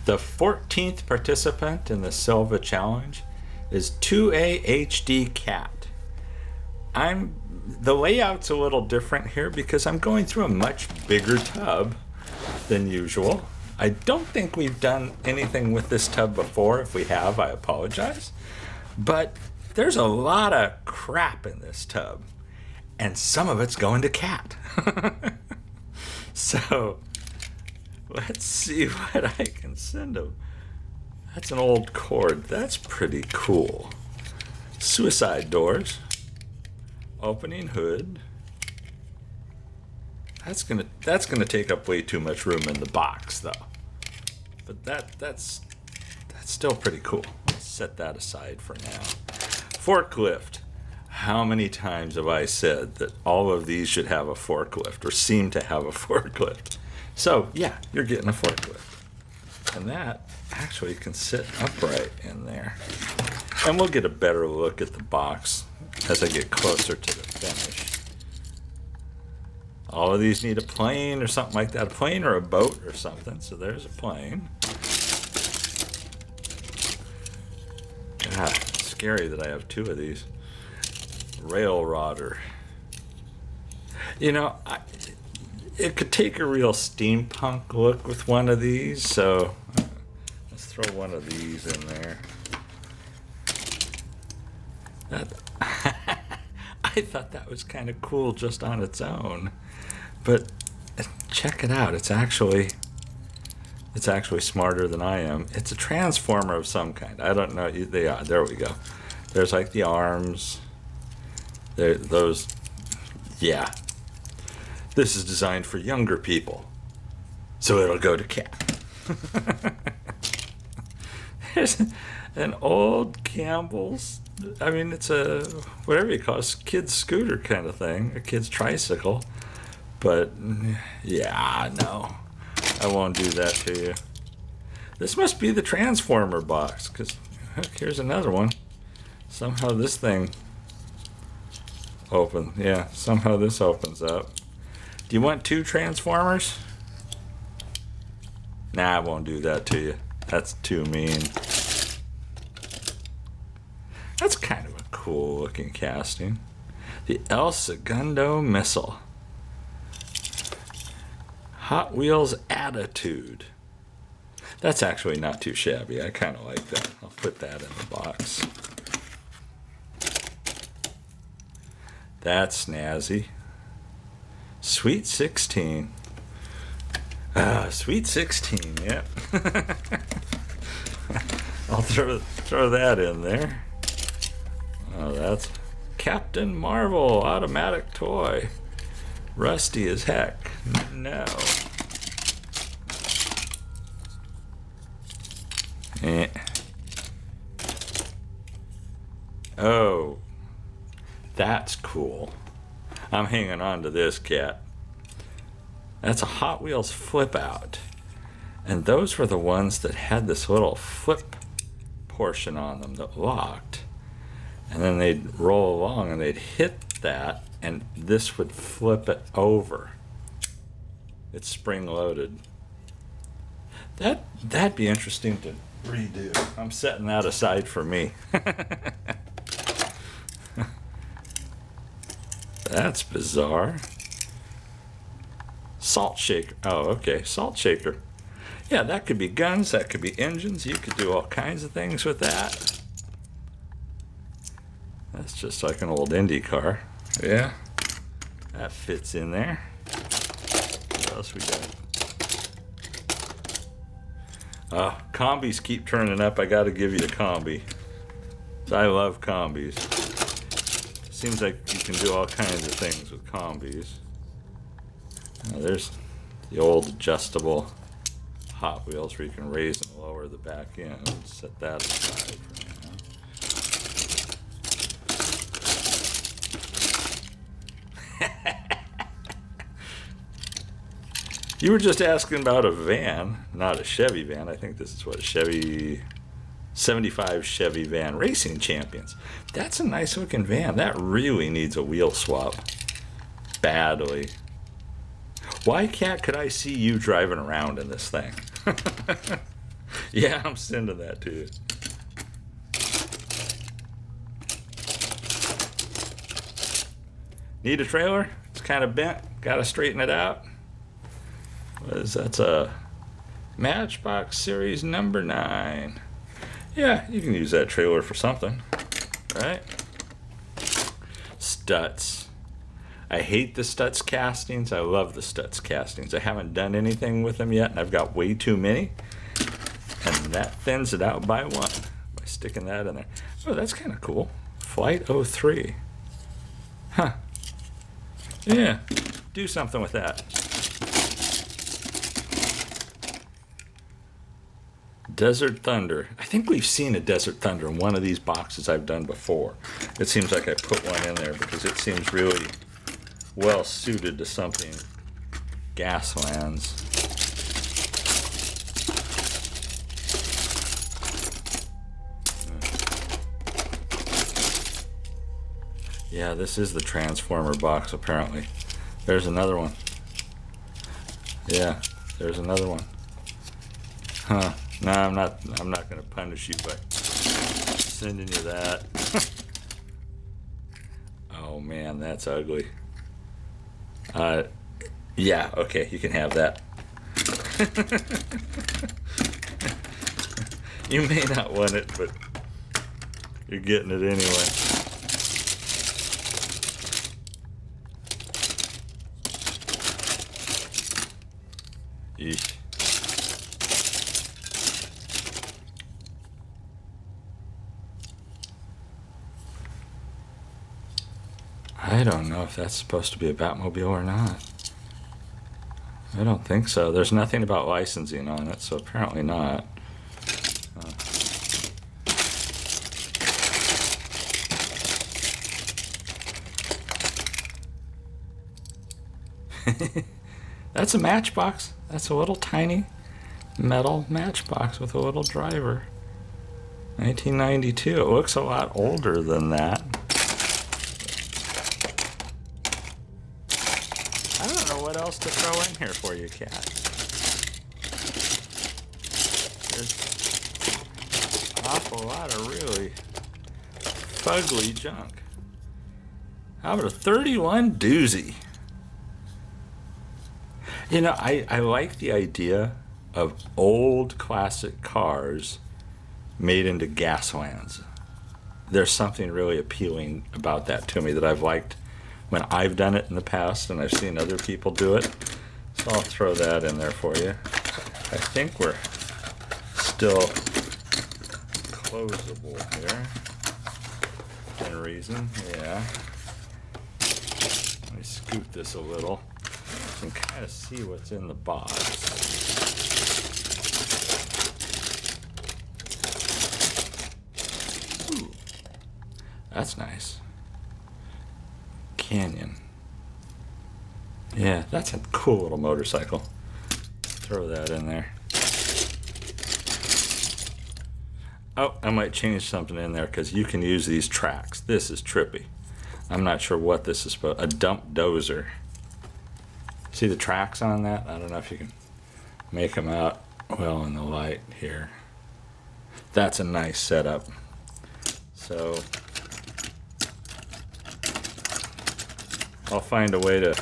The 14th participant in the Silva challenge is 2A HD Cat. The layout's a little different here because I'm going through a much bigger tub than usual. I don't think we've done anything with this tub before. If we have, I apologize. But there's a lot of crap in this tub, and some of it's going to Cat. So let's see what I can send him. That's an old cord. That's pretty cool. Suicide doors. Opening hood. That's gonna take up way too much room in the box, though. But that's still pretty cool. Let's set that aside for now. Forklift. How many times have I said that all of these should have a forklift or seem to have a forklift? So yeah, you're getting a forklift. And that actually can sit upright in there. And we'll get a better look at the box as I get closer to the finish. All of these need a plane or something like that. A plane or a boat or something. So there's a plane. God, it's scary that I have two of these. Rail rodder. You know, it could take a real steampunk look with one of these, so let's throw one of these in there. I thought that was kind of cool just on its own, but check it out. It's actually smarter than I am. It's a transformer of some kind. I don't know. They are. There we go. There's like the arms. Those. Yeah. This is designed for younger people, so it'll go to Cat. There's an old Campbell's. I mean, it's a whatever you call it, kid's scooter kind of thing, a kid's tricycle. But yeah, no, I won't do that to you. This must be the transformer box, because here's another one. Somehow this thing open. Yeah, somehow this opens up. Do you want two transformers? Nah, I won't do that to you. That's too mean. That's kind of a cool looking casting. The El Segundo missile. Hot Wheels Attitude. That's actually not too shabby. I kind of like that. I'll put that in the box. That's snazzy. Sweet 16. Sweet 16, yep. I'll throw that in there. Oh, that's Captain Marvel automatic toy. Rusty as heck. No. Eh. Oh, that's cool. I'm hanging on to this, Cat. That's a Hot Wheels flip out. And those were the ones that had this little flip portion on them that locked. And then they'd roll along and they'd hit that and this would flip it over. It's spring loaded. That'd be interesting to redo. I'm setting that aside for me. That's bizarre. Salt shaker. Oh, okay. Salt shaker. Yeah, that could be guns. That could be engines. You could do all kinds of things with that. That's just like an old Indy car. Yeah. That fits in there. What else we got? Oh, combis keep turning up. I got to give you a combi. I love combis. Seems like you can do all kinds of things with combis. Now there's the old adjustable Hot Wheels where you can raise and lower the back end. Set that aside for now. You were just asking about a van, not a Chevy van. I think this is what, a Chevy 75 Chevy van Racing Champions. That's a nice looking van. That really needs a wheel swap badly. Why, Cat, could I see you driving around in this thing? Yeah, I'm sending that to you. Need a trailer? It's kind of bent. Got to straighten it out. That's a Matchbox Series number 9. Yeah, you can use that trailer for something, right? Stutz. I hate the Stutz castings. I love the Stutz castings. I haven't done anything with them yet, and I've got way too many. And that thins it out by 1 by sticking that in there. Oh, that's kind of cool. Flight 03. Huh. Yeah, do something with that. Desert Thunder. I think we've seen a Desert Thunder in one of these boxes I've done before. It seems like I put one in there because it seems really well suited to something Gaslands. Yeah, this is the Transformer box apparently. There's another one. Yeah, there's another one. Huh. No, I'm not going to punish you by sending you that. Oh man, that's ugly. Yeah, okay, you can have that. You may not want it, but you're getting it anyway. Eesh. I don't know if that's supposed to be a Batmobile or not. I don't think so. There's nothing about licensing on it, so apparently not. That's a Matchbox. That's a little tiny metal Matchbox with a little driver. 1992. It looks a lot older than that. I don't know what else to throw in here for you, Cat. There's an awful lot of really fugly junk. How about a 31 doozy? You know, I like the idea of old classic cars made into Gaslands. There's something really appealing about that to me that I've liked when I've done it in the past, and I've seen other people do it. So I'll throw that in there for you. I think we're still closable here. Within reason, yeah. Let me scoot this a little. You can kind of see what's in the box. Ooh, that's nice. Canyon. Yeah, that's a cool little motorcycle. Throw that in there. Oh, I might change something in there because you can use these tracks. This is trippy. I'm not sure what this is supposed. A dump dozer. See the tracks on that? I don't know if you can make them out well in the light here. That's a nice setup. So I'll find a way to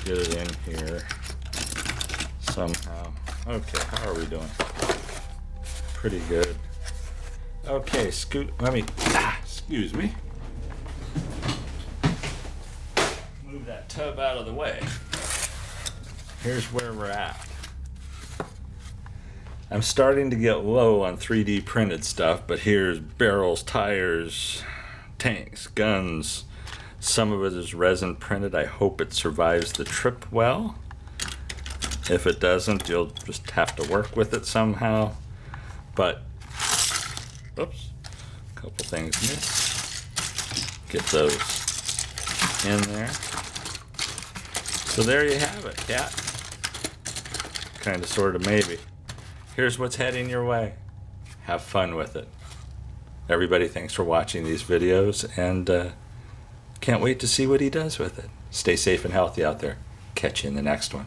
get it in here somehow. Okay, how are we doing? Pretty good. Okay, excuse me. Move that tub out of the way. Here's where we're at. I'm starting to get low on 3D printed stuff, but here's barrels, tires, tanks, guns. Some of it is resin printed. I hope it survives the trip well. If it doesn't, you'll just have to work with it somehow. But, oops, a couple things missed. Get those in there. So there you have it, Cat. Kind of, sort of, maybe. Here's what's heading your way. Have fun with it. Everybody, thanks for watching these videos, and can't wait to see what he does with it. Stay safe and healthy out there. Catch you in the next one.